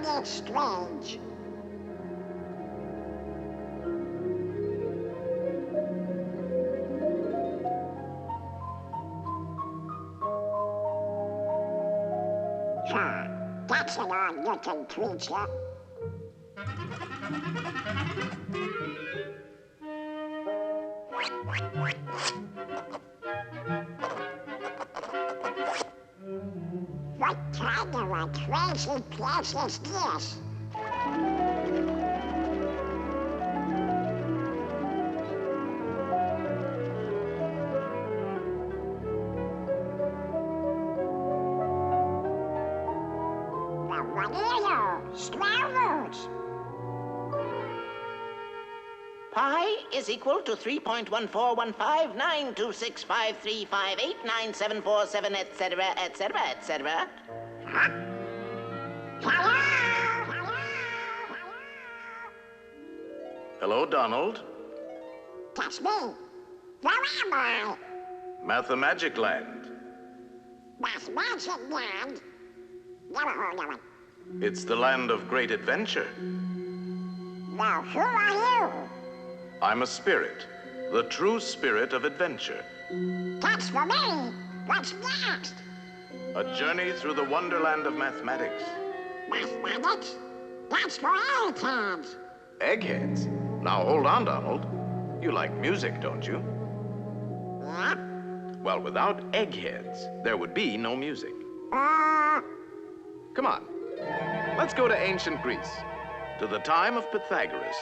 very strange. Sure, that's an odd-looking creature. What kind of a crazy place is this? Now what are you? Squirrels? Pi is equal to 3.141592653589747, etc., etc., etc. Huh? Hello? Hello? Hello, Donald. That's me. Where am I? Mathemagic Land. Mathematic land? Never heard of it. It's the land of great adventure. Now, who are you? I'm a spirit, the true spirit of adventure. That's for me. What's next? A journey through the wonderland of mathematics. Mathematics? That's for eggheads. Eggheads? Now hold on, Donald. You like music, don't you? Yeah? Well, without eggheads, there would be no music. Come on. Let's go to ancient Greece, to the time of Pythagoras,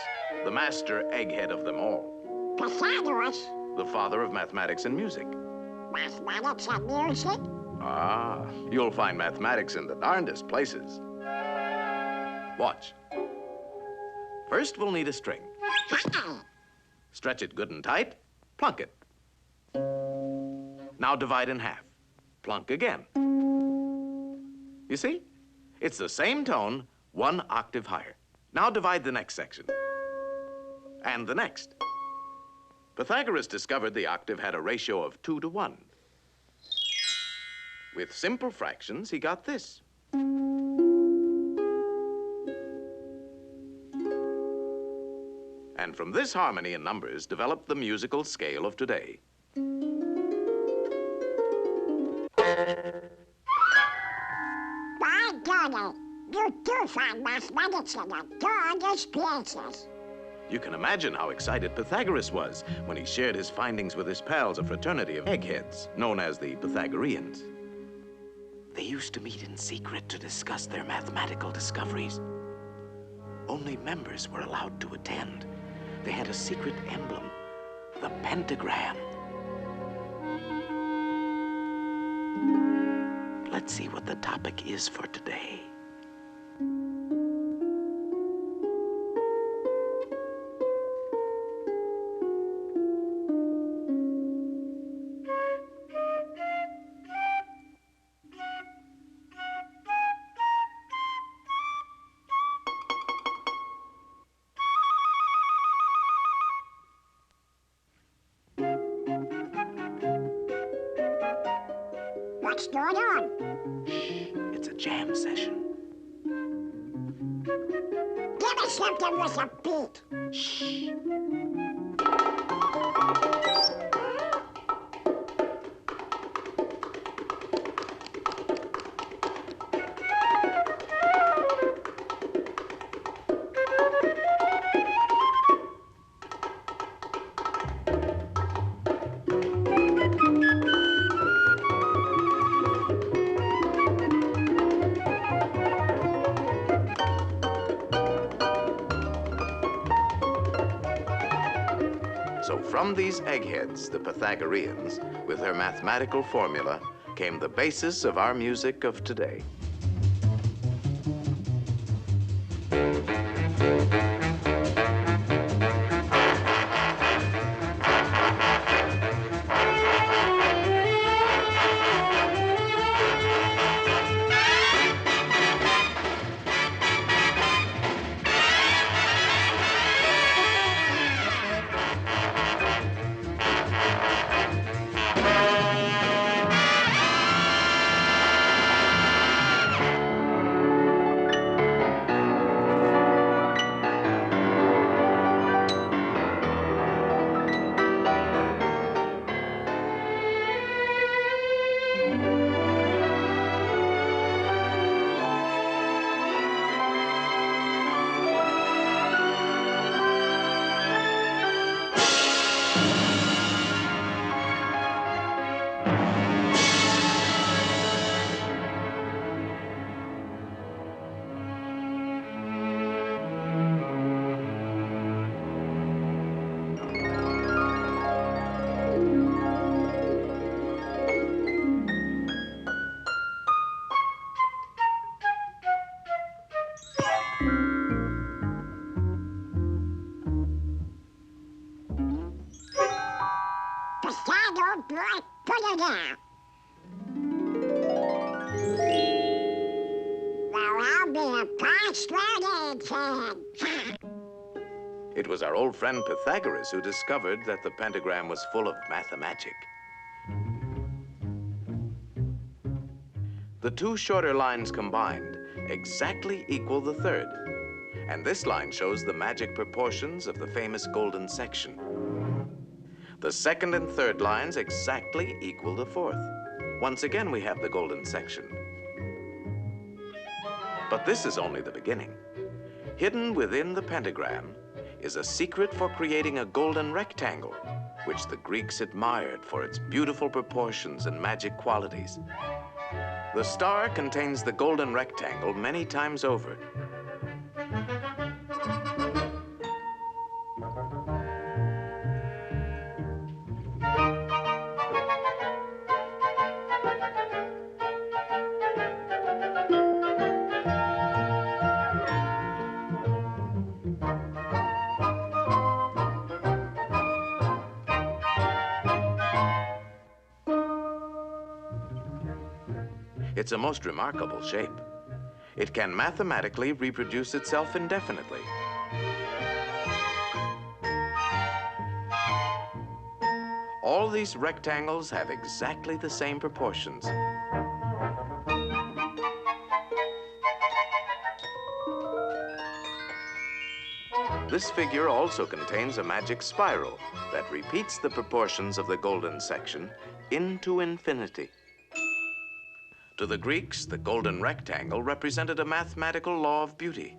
the master egghead of them all. Pythagoras? The father of mathematics and music. Mathematics and music? Ah, you'll find mathematics in the darndest places. Watch. First, we'll need a string. Stretch it good and tight, plunk it. Now divide in half. Plunk again. You see? It's the same tone, one octave higher. Now divide the next section. And the next. Pythagoras discovered the octave had a ratio of 2 to 1. With simple fractions, he got this. And from this harmony in numbers developed the musical scale of today. By golly, you do find mathematics in the darndest places. You can imagine how excited Pythagoras was when he shared his findings with his pals, a fraternity of eggheads, known as the Pythagoreans. They used to meet in secret to discuss their mathematical discoveries. Only members were allowed to attend. They had a secret emblem, the pentagram. Let's see what the topic is for today. What's going on? Shh, it's a jam session. Give me something with a beat. Shh. So from these eggheads, the Pythagoreans, with their mathematical formula, came the basis of our music of today. boy, put it down. Well, I'll be a postman kid. It was our old friend Pythagoras who discovered that the pentagram was full of mathemagic. The two shorter lines combined exactly equal the third. And this line shows the magic proportions of the famous golden section. The second and third lines exactly equal the fourth. Once again, we have the golden section. But this is only the beginning. Hidden within the pentagram is a secret for creating a golden rectangle, which the Greeks admired for its beautiful proportions and magic qualities. The star contains the golden rectangle many times over. It's a most remarkable shape. It can mathematically reproduce itself indefinitely. All these rectangles have exactly the same proportions. This figure also contains a magic spiral that repeats the proportions of the golden section into infinity. To the Greeks, the golden rectangle represented a mathematical law of beauty.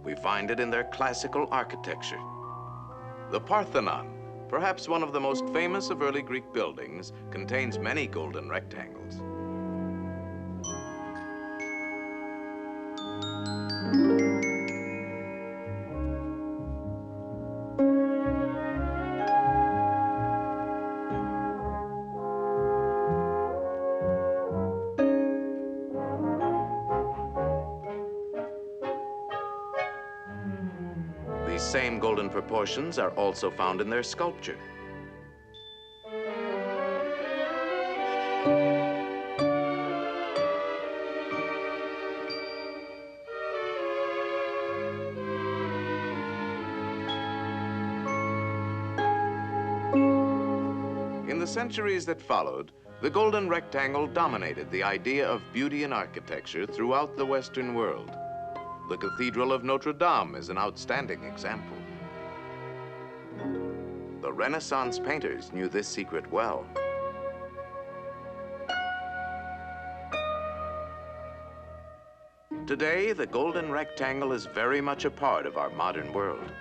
We find it in their classical architecture. The Parthenon, perhaps one of the most famous of early Greek buildings, contains many golden rectangles. These same golden proportions are also found in their sculpture. In the centuries that followed, the golden rectangle dominated the idea of beauty in architecture throughout the Western world. The Cathedral of Notre Dame is an outstanding example. The Renaissance painters knew this secret well. Today, the golden rectangle is very much a part of our modern world.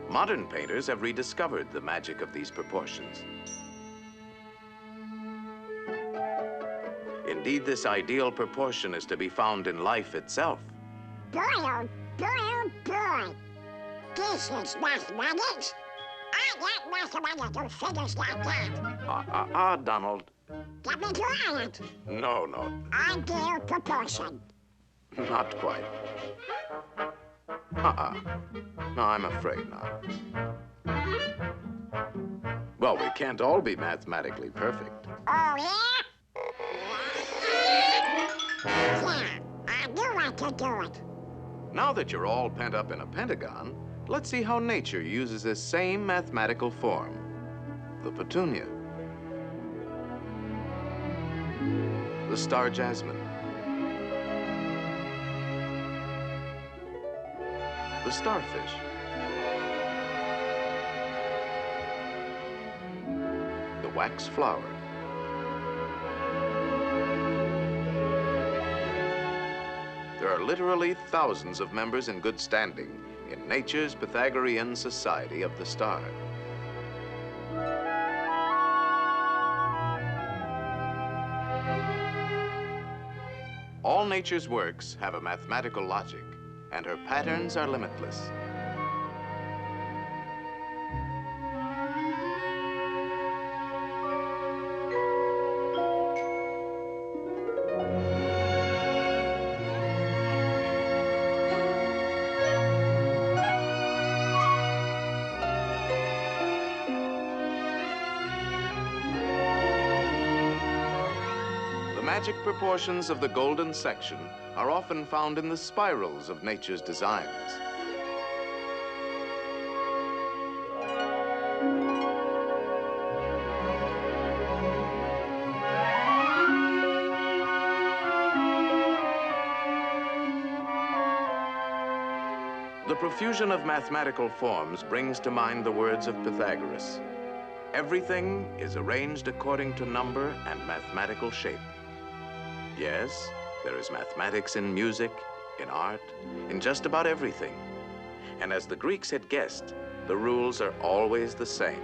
Modern painters have rediscovered the magic of these proportions. Indeed, this ideal proportion is to be found in life itself. Boy, oh boy, oh boy. This is mathematics. I get mathematical figures like that. Donald. Get me to it. No. Ideal proportion. Not quite. No, I'm afraid not. Well, we can't all be mathematically perfect. Oh, yeah? Yeah, I knew I could do it. Now that you're all pent up in a pentagon, let's see how nature uses this same mathematical form, the petunia, the star jasmine, the starfish, the wax flower, there are literally thousands of members in good standing in nature's Pythagorean Society of the Star. All nature's works have a mathematical logic, and her patterns are limitless. magic proportions of the golden section are often found in the spirals of nature's designs. The profusion of mathematical forms brings to mind the words of Pythagoras. Everything is arranged according to number and mathematical shape. Yes, there is mathematics in music, in art, in just about everything. And as the Greeks had guessed, the rules are always the same.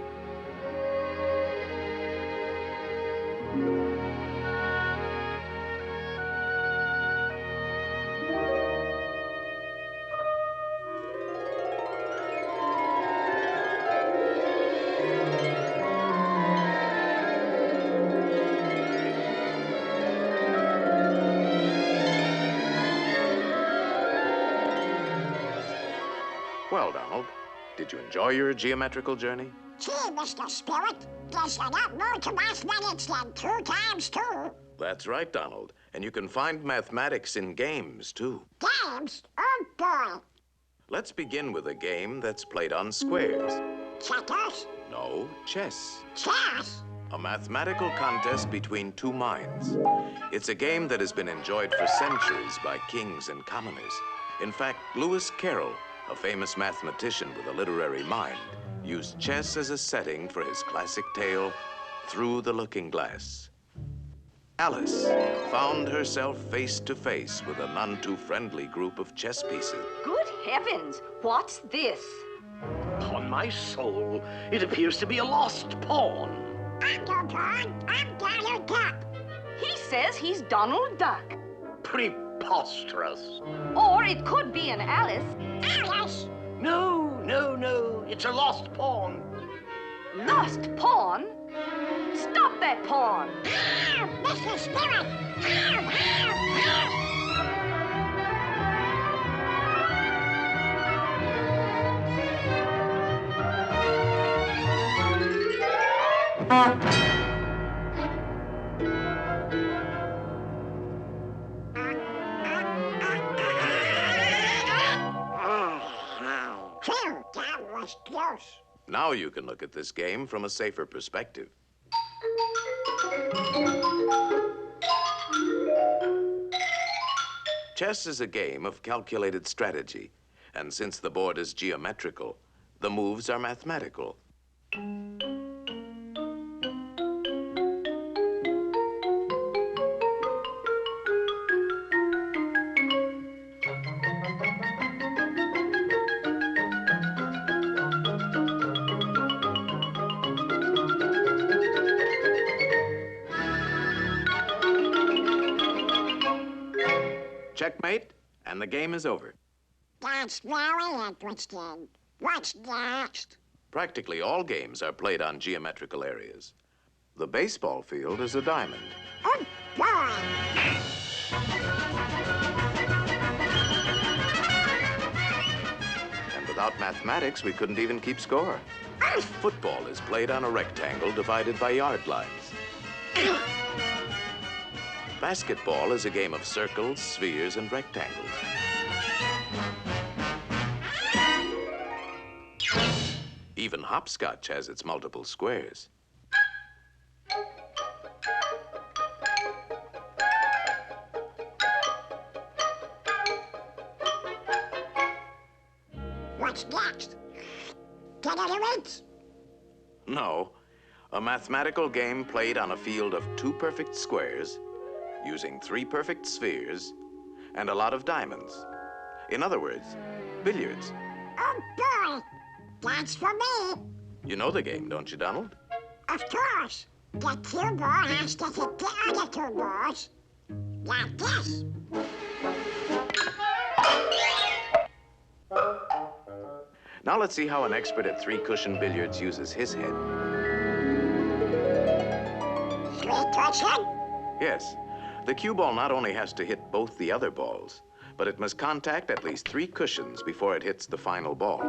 Well, Donald, did you enjoy your geometrical journey? Gee, Mr. Spirit, there's a lot more to mathematics than 2 times 2. That's right, Donald. And you can find mathematics in games, too. Games? Oh, boy. Let's begin with a game that's played on squares. Checkers? No, chess. Chess? A mathematical contest between two minds. It's a game that has been enjoyed for centuries by kings and commoners. In fact, Lewis Carroll, a famous mathematician with a literary mind, used chess as a setting for his classic tale, Through the Looking Glass. Alice found herself face to face with a none too friendly group of chess pieces. Good heavens, what's this? Upon my soul, it appears to be a lost pawn. I'm no pawn. I'm Donald Duck. He says he's Donald Duck. Preposterous. Or it could be an Alice. Alice? No, it's a lost pawn. Lost pawn? Stop that pawn! Ow, Mr. Spirit! Ow, Phew, that was close. Now you can look at this game from a safer perspective. Chess is a game of calculated strategy, and since the board is geometrical, the moves are mathematical. Checkmate, and the game is over. That's very interesting. What's next? Practically all games are played on geometrical areas. The baseball field is a diamond. Oh, boy. And without mathematics, we couldn't even keep score. Football is played on a rectangle divided by yard lines. Basketball is a game of circles, spheres, and rectangles. Even hopscotch has its multiple squares. What's next? Tolerance? No, a mathematical game played on a field of 2 perfect squares, using 3 perfect spheres, and a lot of diamonds. In other words, billiards. Oh, boy. That's for me. You know the game, don't you, Donald? Of course. The cue ball has to hit the other 2 balls. Like this. Now let's see how an expert at 3-cushion billiards uses his head. 3-cushion? Yes, the cue ball not only has to hit both the other balls, but it must contact at least 3 cushions before it hits the final ball.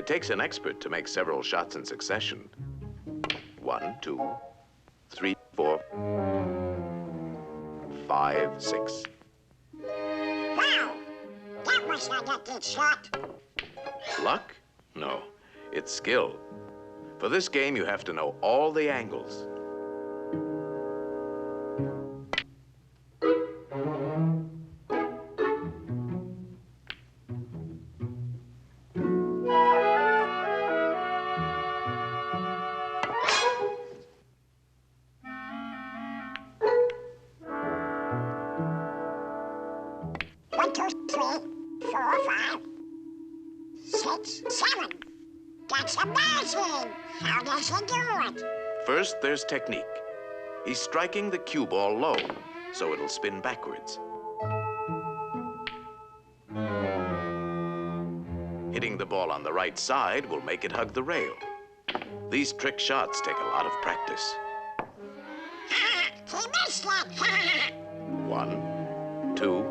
takes an expert to make several shots in succession. 1, 2, 3, 4, 5, 6. Wow! That was not a good shot. Luck? No, it's skill. For this game, you have to know all the angles. One, two, three, 4, 5, 6, 7. That's amazing! How does he do it? First, there's technique. He's striking the cue ball low, so it'll spin backwards. Hitting the ball on the right side will make it hug the rail. These trick shots take a lot of practice. He missed it! 1, 2,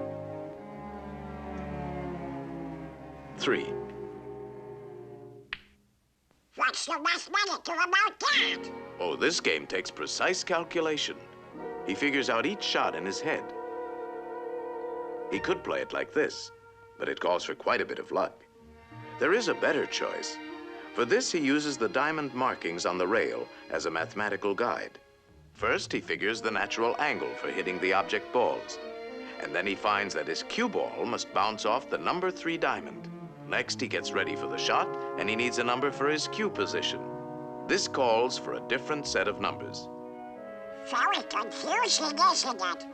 3. What's the mathematical about that? Oh, this game takes precise calculation. He figures out each shot in his head. He could play it like this, but it calls for quite a bit of luck. There is a better choice. For this, he uses the diamond markings on the rail as a mathematical guide. First, he figures the natural angle for hitting the object balls. And then he finds that his cue ball must bounce off the number 3 diamond. Next, he gets ready for the shot, and he needs a number for his cue position. This calls for a different set of numbers. Very confusing, isn't it?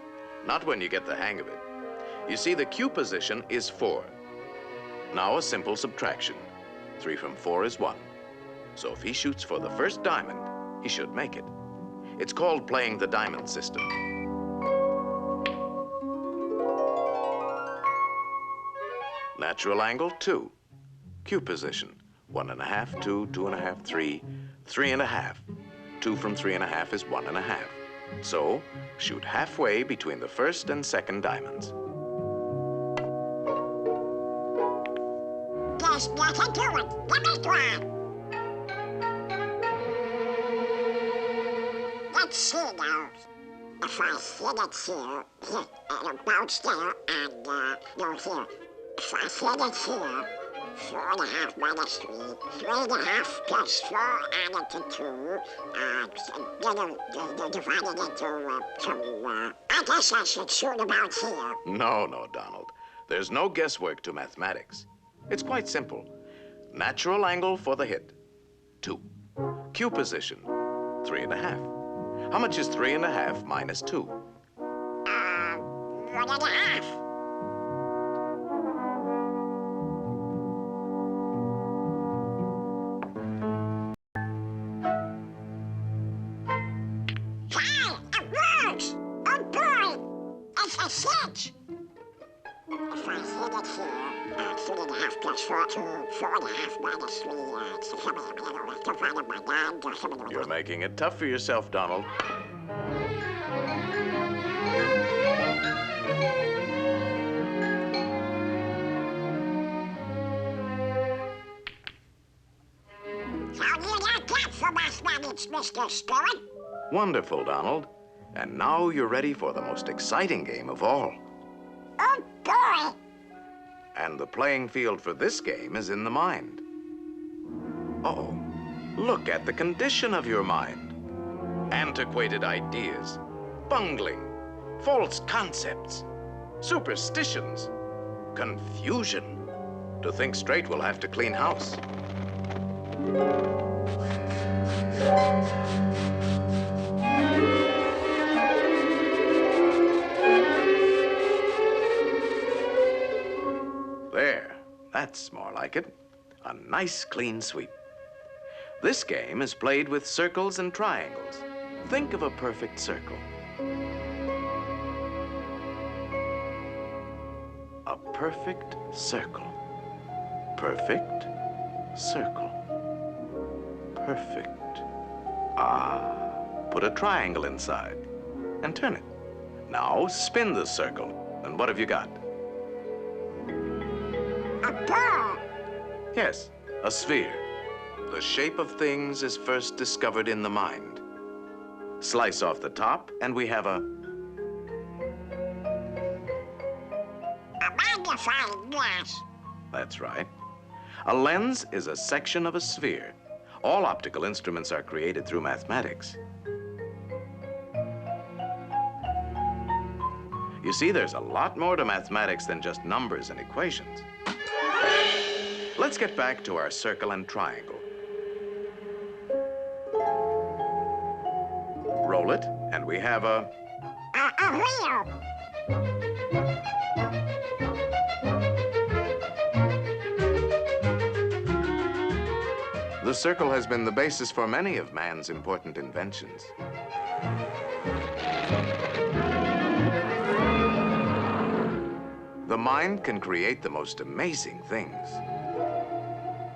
Not when you get the hang of it. You see, the cue position is 4. Now a simple subtraction. 3 from 4 is 1. So if he shoots for the first diamond, he should make it. It's called playing the diamond system. Natural angle, 2. Cue position, 1.5, 2, 2.5, 3, 3.5. 2 from 3.5 is 1.5. So, shoot halfway between the first and second diamonds. There's nothing to it. Let me try. Let's see now. If I hit it here, it'll bounce there, and no, here. If I hit it here, 4.5 minus 3, 3.5 plus 4 added to 2, divided into 2. I guess I should shoot about here. No, Donald. There's no guesswork to mathematics. It's quite simple. Natural angle for the hit, 2. Cue position, 3.5. How much is 3.5 minus 2? 1.5. A 6. If I hit it here, 3.5 plus 4, 2, 4.5 minus 3, divided by 9. You're making it tough for yourself, Donald. How do you like that for mathematics, Mr. Spirit? Wonderful, Donald. And now you're ready for the most exciting game of all. Oh, boy! And the playing field for this game is in the mind. Uh-oh. Look at the condition of your mind. Antiquated ideas, bungling, false concepts, superstitions, confusion. To think straight, we'll have to clean house. There, that's more like it. A nice clean sweep. This game is played with circles and triangles. Think of a perfect circle. A perfect circle. Perfect circle. Perfect. Put a triangle inside and turn it. Now spin the circle. And what have you got? A ball. Yes, A sphere. The shape of things is first discovered in the mind. Slice off the top, and we have a magnifying glass. That's right. A lens is a section of a sphere. All optical instruments are created through mathematics. You see, there's a lot more to mathematics than just numbers and equations. Let's get back to our circle and triangle. Roll it, and we have a wheel. The circle has been the basis for many of man's important inventions. The mind can create the most amazing things.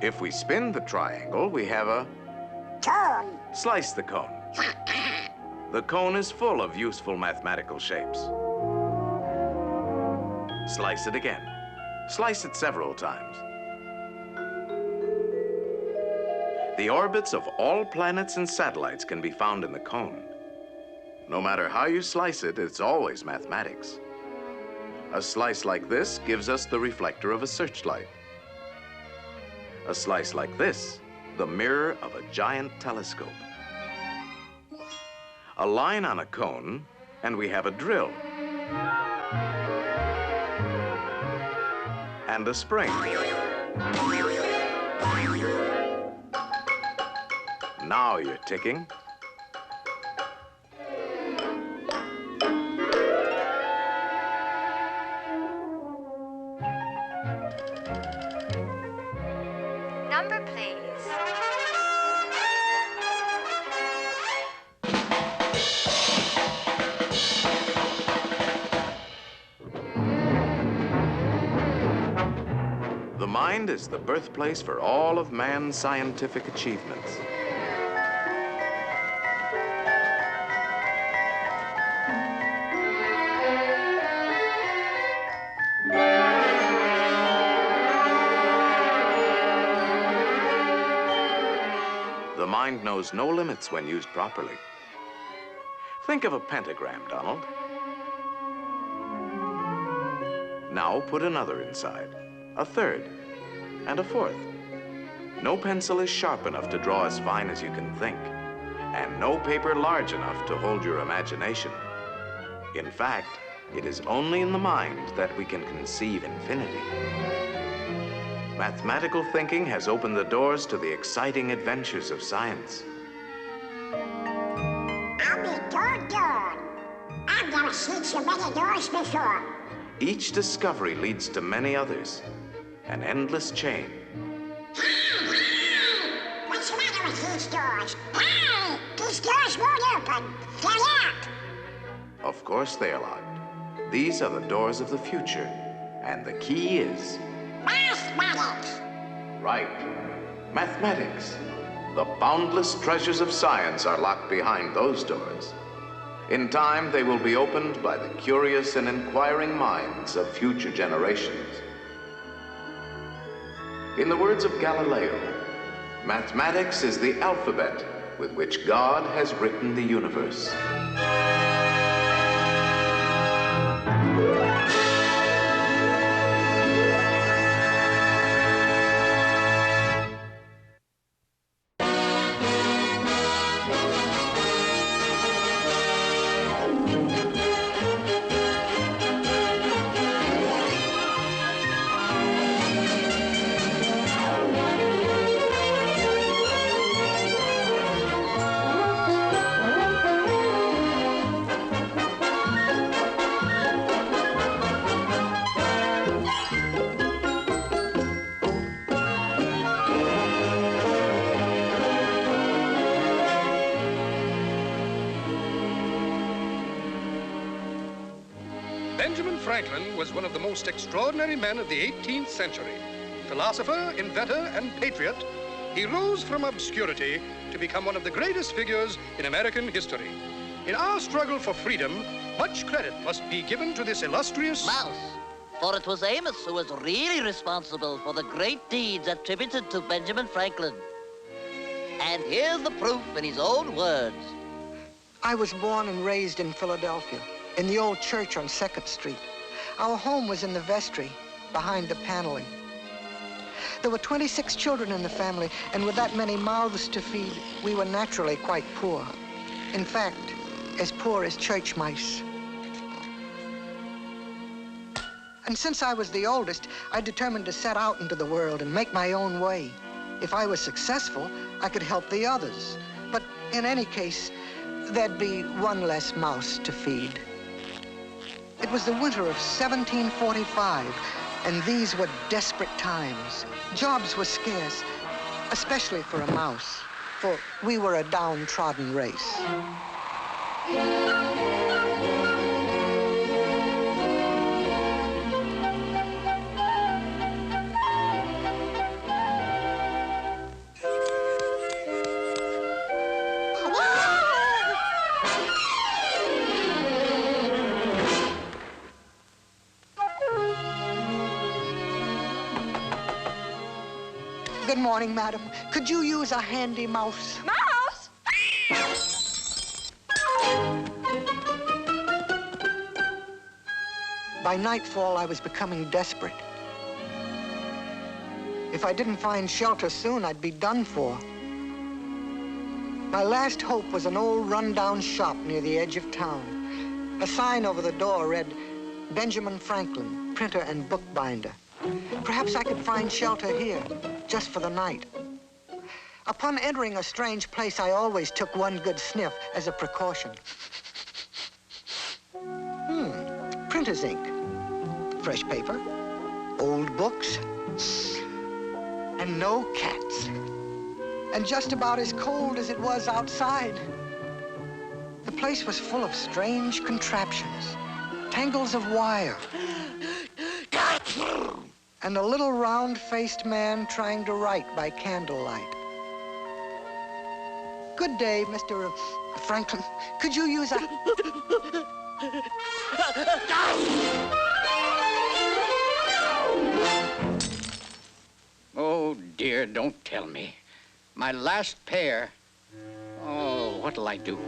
If we spin the triangle, we have a Cone. Slice the cone. The cone is full of useful mathematical shapes. Slice it again. Slice it several times. The orbits of all planets and satellites can be found in the cone. No matter how you slice it, it's always mathematics. A slice like this gives us the reflector of a searchlight. A slice like this, the mirror of a giant telescope. A line on a cone, and we have a drill. And a spring. Now you're ticking. Number, please. The mind is the birthplace for all of man's scientific achievements. The mind knows no limits when used properly. Think of a pentagram, Donald. Now put another inside, a third, and a fourth. No pencil is sharp enough to draw as fine as you can think, and no paper large enough to hold your imagination. In fact, it is only in the mind that we can conceive infinity. Mathematical thinking has opened the doors to the exciting adventures of science. I'll be doggone. I've never seen so many doors before. Each discovery leads to many others, an endless chain. What's the matter with these doors? Hey! These doors won't open. They're locked. Of course they are locked. These are the doors of the future, and the key is Mathematics. right. Mathematics. The boundless treasures of science are locked behind those doors. In time, they will be opened by the curious and inquiring minds of future generations. In the words of Galileo, mathematics is the alphabet with which God has written the universe. Benjamin Franklin was one of the most extraordinary men of the 18th century. Philosopher, inventor, and patriot, he rose from obscurity to become one of the greatest figures in American history. In our struggle for freedom, much credit must be given to this illustrious... Mouse. For it was Amos who was really responsible for the great deeds attributed to Benjamin Franklin. And here's the proof in his own words. I was born and raised in Philadelphia, in the old church on 2nd Street. Our home was in the vestry, behind the paneling. There were 26 children in the family, and with that many mouths to feed, we were naturally quite poor. In fact, as poor as church mice. And since I was the oldest, I determined to set out into the world and make my own way. If I was successful, I could help the others. But in any case, there'd be one less mouse to feed. It was the winter of 1745, and these were desperate times. Jobs were scarce, especially for a mouse, for we were a downtrodden race. Good morning, madam. Could you use a handy mouse? Mouse? By nightfall, I was becoming desperate. If I didn't find shelter soon, I'd be done for. My last hope was an old run-down shop near the edge of town. A sign over the door read, Benjamin Franklin, printer and bookbinder. Perhaps I could find shelter here, just for the night. Upon entering a strange place, I always took one good sniff as a precaution. Printer's ink, fresh paper, old books, and no cats. And just about as cold as it was outside. The place was full of strange contraptions, tangles of wire, and a little round-faced man trying to write by candlelight. Good day, Mr. Franklin. Could you use a... Oh, dear, don't tell me. My last pair. Oh, what'll I do?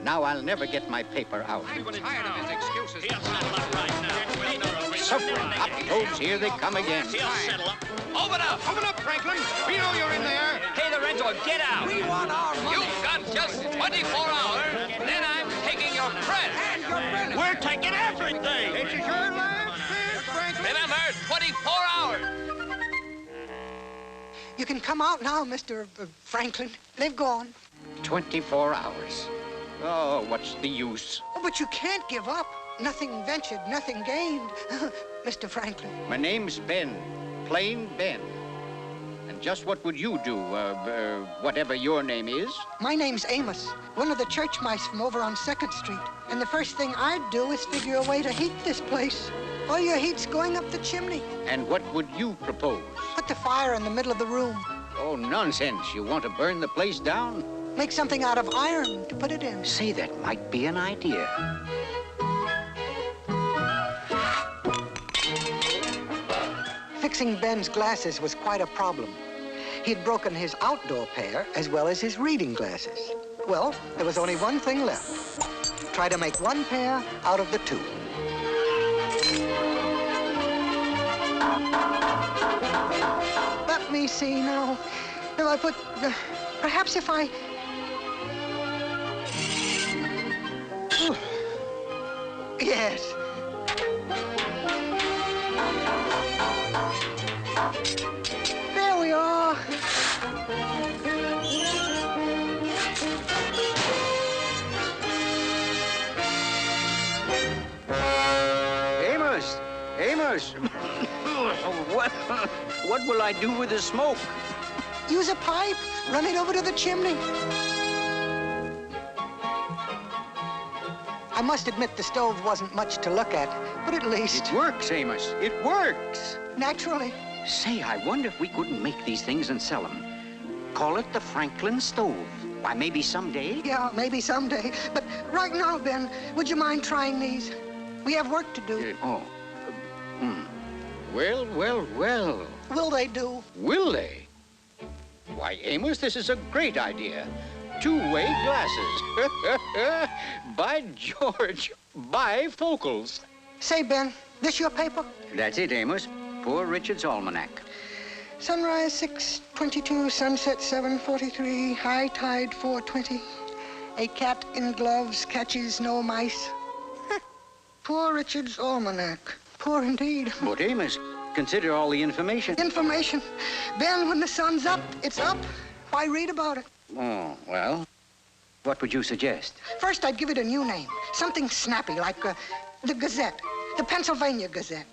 Now I'll never get my paper out. I'm tired of his excuses. Suffering hot toads, here they come again. Open up! Open up, Franklin! We know you're in there! Pay the rent or get out! We want our money! You've got just 24 hours, then I'm taking your credit! And your credit! We're taking everything! This is your last chance, Franklin! Remember, 24 hours! You can come out now, Mr. Franklin. They've gone. 24 hours. Oh, what's the use? Oh, but you can't give up. Nothing ventured, nothing gained, Mr. Franklin. My name's Ben, plain Ben. And just what would you do, whatever your name is? My name's Amos, one of the church mice from over on 2nd Street. And the first thing I'd do is figure a way to heat this place. All your heat's going up the chimney. And what would you propose? Put the fire in the middle of the room. Oh, nonsense. You want to burn the place down? Make something out of iron to put it in. Say, that might be an idea. Fixing Ben's glasses was quite a problem. He'd broken his outdoor pair as well as his reading glasses. Well, there was only one thing left. Try to make one pair out of the two. Let me see now. If I put... perhaps if I... Yes. There we are. Amos! Amos! What will I do with the smoke? Use a pipe. Run it over to the chimney. I must admit the stove wasn't much to look at, but at least... It works, Amos. It works. Naturally. Say, I wonder if we couldn't make these things and sell them. Call it the Franklin stove. Why, maybe someday. Yeah, maybe someday. But right now, Ben, would you mind trying these? We have work to do. Well, well, well. Will they do? Will they? Why, Amos, this is a great idea. Two-way glasses. By George, bifocals. Say, Ben, this your paper? That's it, Amos. Poor Richard's Almanac. Sunrise 6:22, sunset 7:43, high tide 4:20. A cat in gloves catches no mice. Poor Richard's Almanac. Poor indeed. But Amos, consider all the information. Information. Ben, when the sun's up, it's up. Why read about it? Oh, well, what would you suggest? First, I'd give it a new name. Something snappy, like the Gazette. The Pennsylvania Gazette.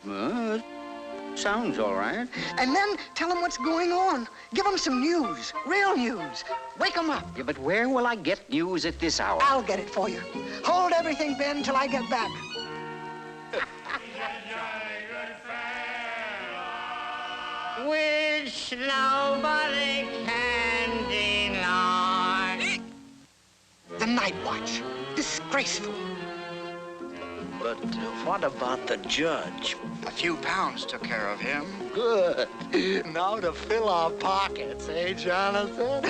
Sounds all right. And then tell them what's going on. Give them some news. Real news. Wake them up. Yeah, but where will I get news at this hour? I'll get it for you. Hold everything, Ben, till I get back. Which nobody can deny. The Night Watch. Disgraceful. But what about the judge? A few pounds took care of him. Good. Now to fill our pockets, eh, Jonathan?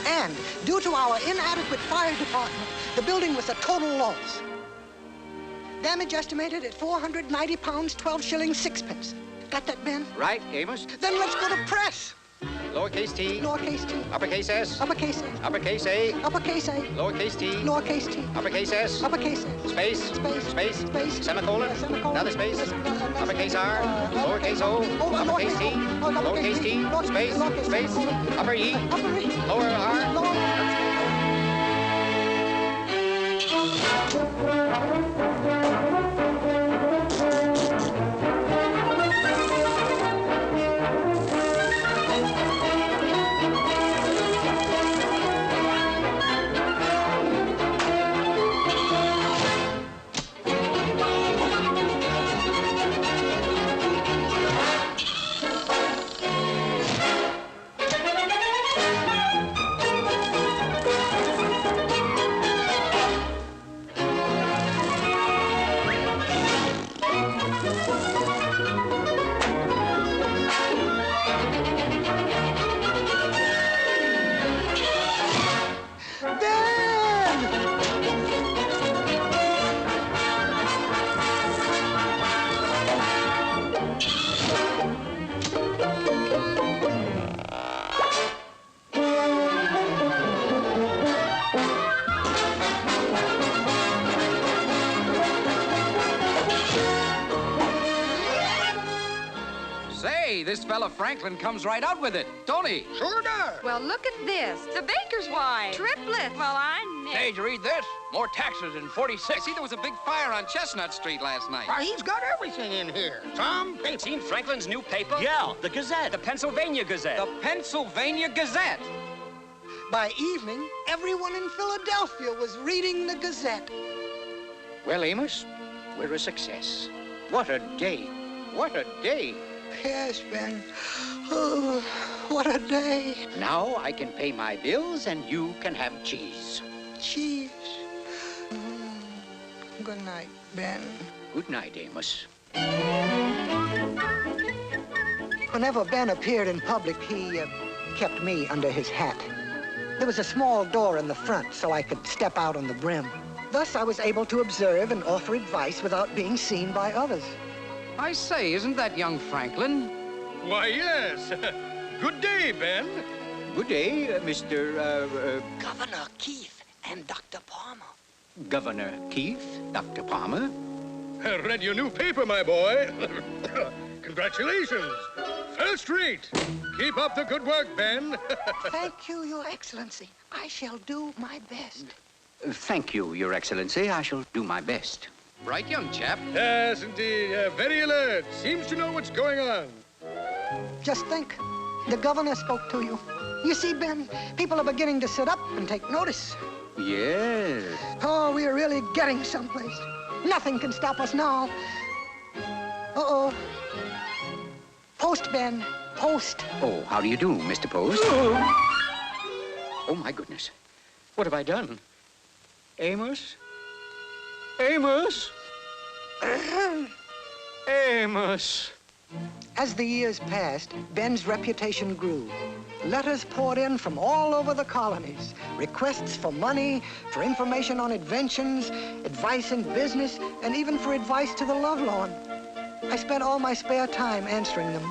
And due to our inadequate fire department, the building was a total loss. Damage estimated at 490 pounds, 12 shillings, 6 pence. Got that, Ben? Right, Amos. Then let's go to press. Lowercase t. Lowercase t. Uppercase s. Uppercase a. Uppercase a. Uppercase a. Lowercase t. Lowercase t. Uppercase s. Uppercase a. Space. Space. Space. Space. Semicolon. Semicolon. Another space. Uppercase r. Lowercase o. Uppercase t. Lowercase t. Space. Space. Upper e. Upper e. Lower r. Lower. This fella Franklin comes right out with it, don't he? Sure does. Well, look at this. The baker's wife. Triplet. Well, I never... Hey, did you read this? More taxes in 46. I see there was a big fire on Chestnut Street last night. Why, he's got everything in here. Some paper. Seen Franklin's new paper? Yeah, the Gazette. The Pennsylvania Gazette. The Pennsylvania Gazette. By evening, everyone in Philadelphia was reading the Gazette. Well, Amos, we're a success. What a day. What a day. Yes, Ben. Oh, what a day. Now I can pay my bills and you can have cheese. Cheese. Good night, Ben. Good night, Amos. Whenever Ben appeared in public, he kept me under his hat. There was a small door in the front so I could step out on the brim. Thus, I was able to observe and offer advice without being seen by others. I say, isn't that young Franklin? Why, yes. Good day, Ben. Good day, Mr. Governor Keith and Dr. Palmer. Governor Keith, Dr. Palmer. I read your new paper, my boy. Congratulations. First rate. Keep up the good work, Ben. Thank you, Your Excellency. I shall do my best. Thank you, Your Excellency. I shall do my best. Bright young chap. Yes, indeed. Very alert. Seems to know what's going on. Just think. The governor spoke to you. You see, Ben, people are beginning to sit up and take notice. Yes. Oh, we are really getting someplace. Nothing can stop us now. Uh-oh. Post, Ben. Post. Oh, how do you do, Mr. Post? Oh, my goodness. What have I done? Amos? Amos? Amos! As the years passed, Ben's reputation grew. Letters poured in from all over the colonies. Requests for money, for information on inventions, advice in business, and even for advice to the lovelorn. I spent all my spare time answering them.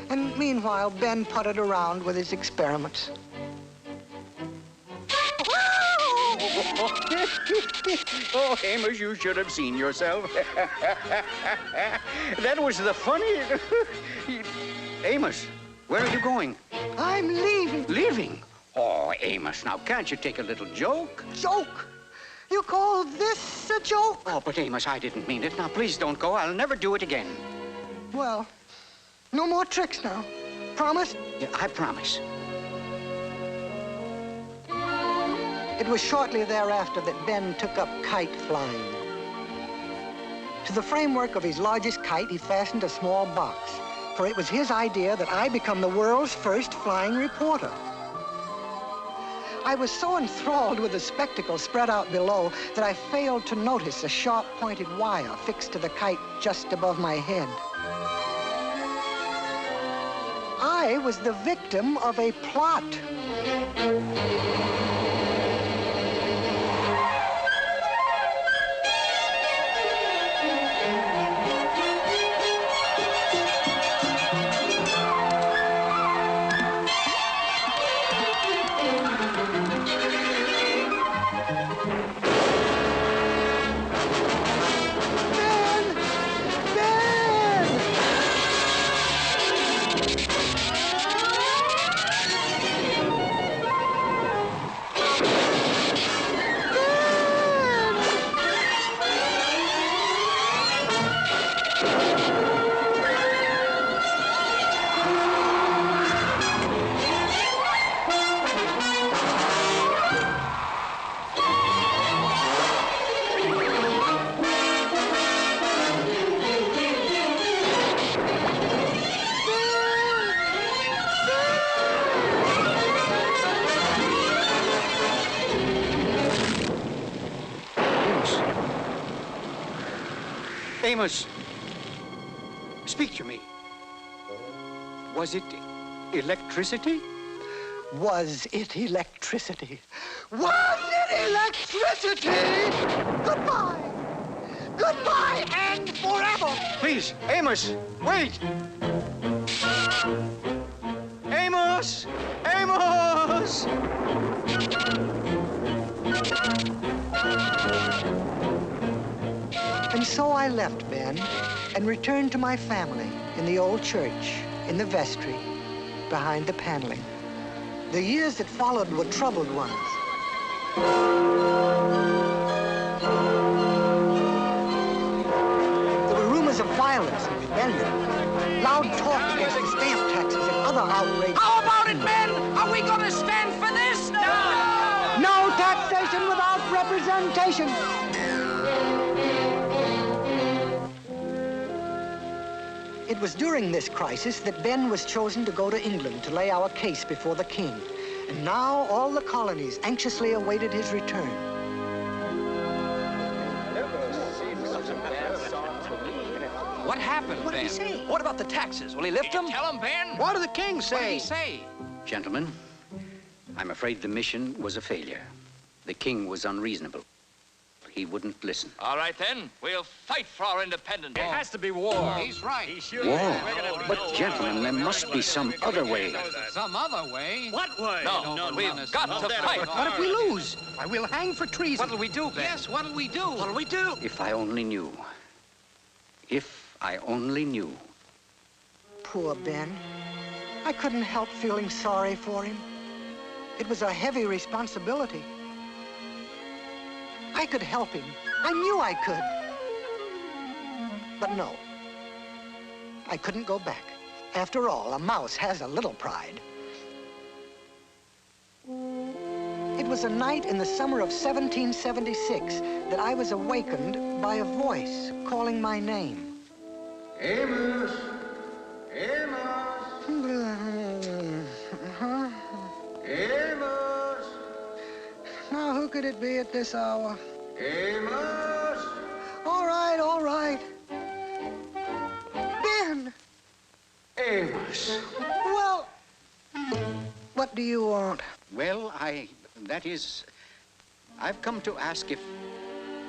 And meanwhile, Ben puttered around with his experiments. Oh, Amos, you should have seen yourself. That was the funniest. Amos, where are you going? I'm leaving. Leaving? Oh, Amos, now can't you take a little joke? Joke? You call this a joke? Oh, but Amos, I didn't mean it. Now, please don't go. I'll never do it again. Well, no more tricks now. Promise? Yeah, I promise. It was shortly thereafter that Ben took up kite flying. To the framework of his largest kite, he fastened a small box, for it was his idea that I become the world's first flying reporter. I was so enthralled with the spectacle spread out below that I failed to notice a sharp-pointed wire fixed to the kite just above my head. I was the victim of a plot. Amos, speak to me. Was it electricity? Was it electricity? Was it electricity? Goodbye! Goodbye and forever! Please, Amos, wait! Amos! Amos! And so I left Ben and returned to my family in the old church, in the vestry, behind the paneling. The years that followed were troubled ones. There were rumors of violence and rebellion, loud talk against the stamp taxes and other outrages. How about it, men? Are we going to stand for this? No! No taxation without representation. It was during this crisis that Ben was chosen to go to England to lay our case before the king. And now all the colonies anxiously awaited his return. What happened, What did Ben? he say? What about the taxes? Will he lift them? Tell him, Ben. What did the king say? What did he say? Gentlemen, I'm afraid the mission was a failure. The king was unreasonable. He wouldn't listen. All right, then. We'll fight for our independence. It has to be war. He's right. War? But, gentlemen, there must be some other way. Some other way? What way? No, we've got to fight. What if we lose? Why, we'll hang for treason. What'll we do, Ben? Yes, what'll we do? What'll we do? If I only knew. If I only knew. Poor Ben. I couldn't help feeling sorry for him. It was a heavy responsibility. I could help him. I knew I could. But no. I couldn't go back. After all, a mouse has a little pride. It was a night in the summer of 1776 that I was awakened by a voice calling my name. Amos! Amos! Amos! Now, who could it be at this hour? Amos! All right, all right. Ben! Amos! Well, what do you want? Well, I've come to ask if...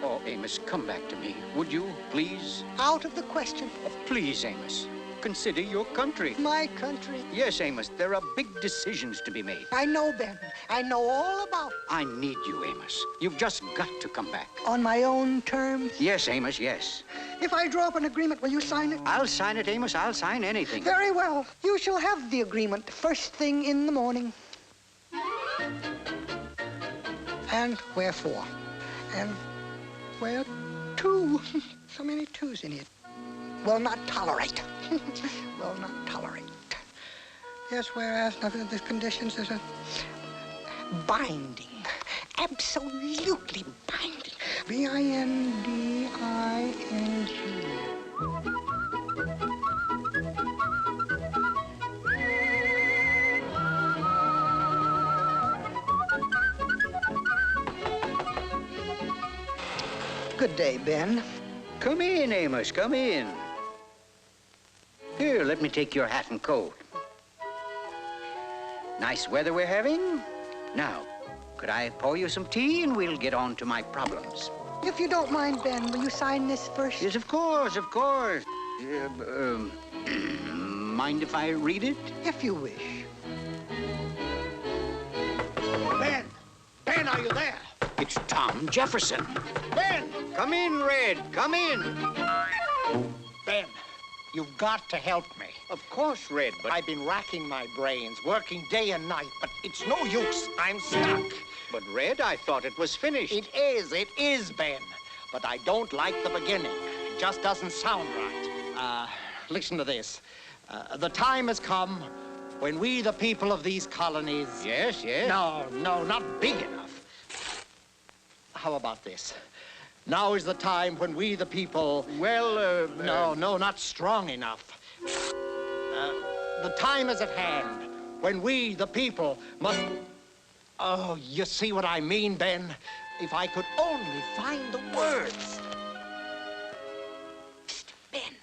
Oh, Amos, come back to me, would you, please? Out of the question. Oh, please, Amos. Consider your country. My country? Yes, Amos, there are big decisions to be made. I know, Ben. I know all about it. I need you, Amos. You've just got to come back. On my own terms? Yes, Amos, yes. If I draw up an agreement, will you sign it? I'll sign it, Amos. I'll sign anything. Very well. You shall have the agreement first thing in the morning. And wherefore? And where to? So many twos in it. Will not tolerate. Will not tolerate. Yes, whereas nothing of these conditions is a binding. Absolutely binding. B-I-N-D-I-N-G. Good day, Ben. Come in, Amos, come in. Here, let me take your hat and coat. Nice weather we're having. Now, could I pour you some tea and we'll get on to my problems? If you don't mind, Ben, will you sign this first? Yes, of course, of course. Mind if I read it? If you wish. Ben! Ben, are you there? It's Tom Jefferson. Ben! Come in, Red, come in. Ben, you've got to help me. Of course, Red, but... I've been racking my brains, working day and night, but it's no use. I'm stuck. But, Red, I thought it was finished. It is, Ben. But I don't like the beginning. It just doesn't sound right. Listen to this. The time has come when we, the people of these colonies... Yes, yes. No, not big enough. How about this? Now is the time when we, the people... Well, No, not strong enough. The time is at hand when we, the people, must... Oh, you see what I mean, Ben? If I could only find the words. Psst, Ben,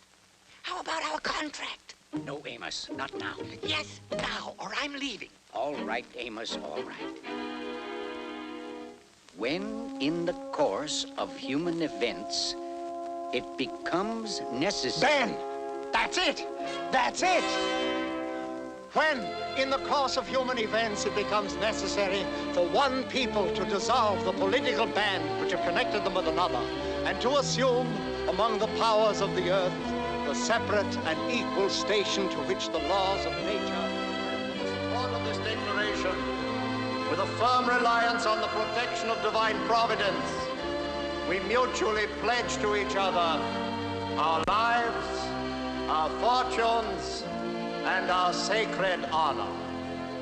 how about our contract? No, Amos, not now. Yes, now, or I'm leaving. All right, Amos, all right. When, in the course of human events, it becomes necessary... Ben! That's it! That's it! When, in the course of human events, it becomes necessary for one people to dissolve the political band which have connected them with another, and to assume, among the powers of the earth, the separate and equal station to which the laws of nature... In support of this declaration, with a firm reliance on the protection of divine providence, we mutually pledge to each other our lives, our fortunes, and our sacred honor.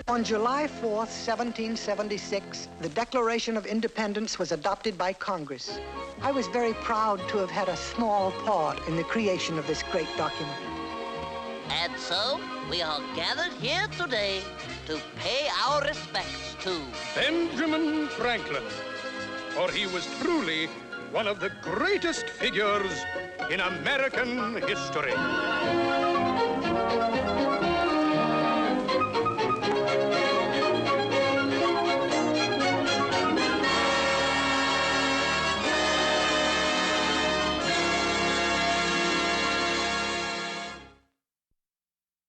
On July 4th, 1776, the Declaration of Independence was adopted by Congress. I was very proud to have had a small part in the creation of this great document. And so, we are gathered here today to pay our respects to Benjamin Franklin, for he was truly one of the greatest figures in American history.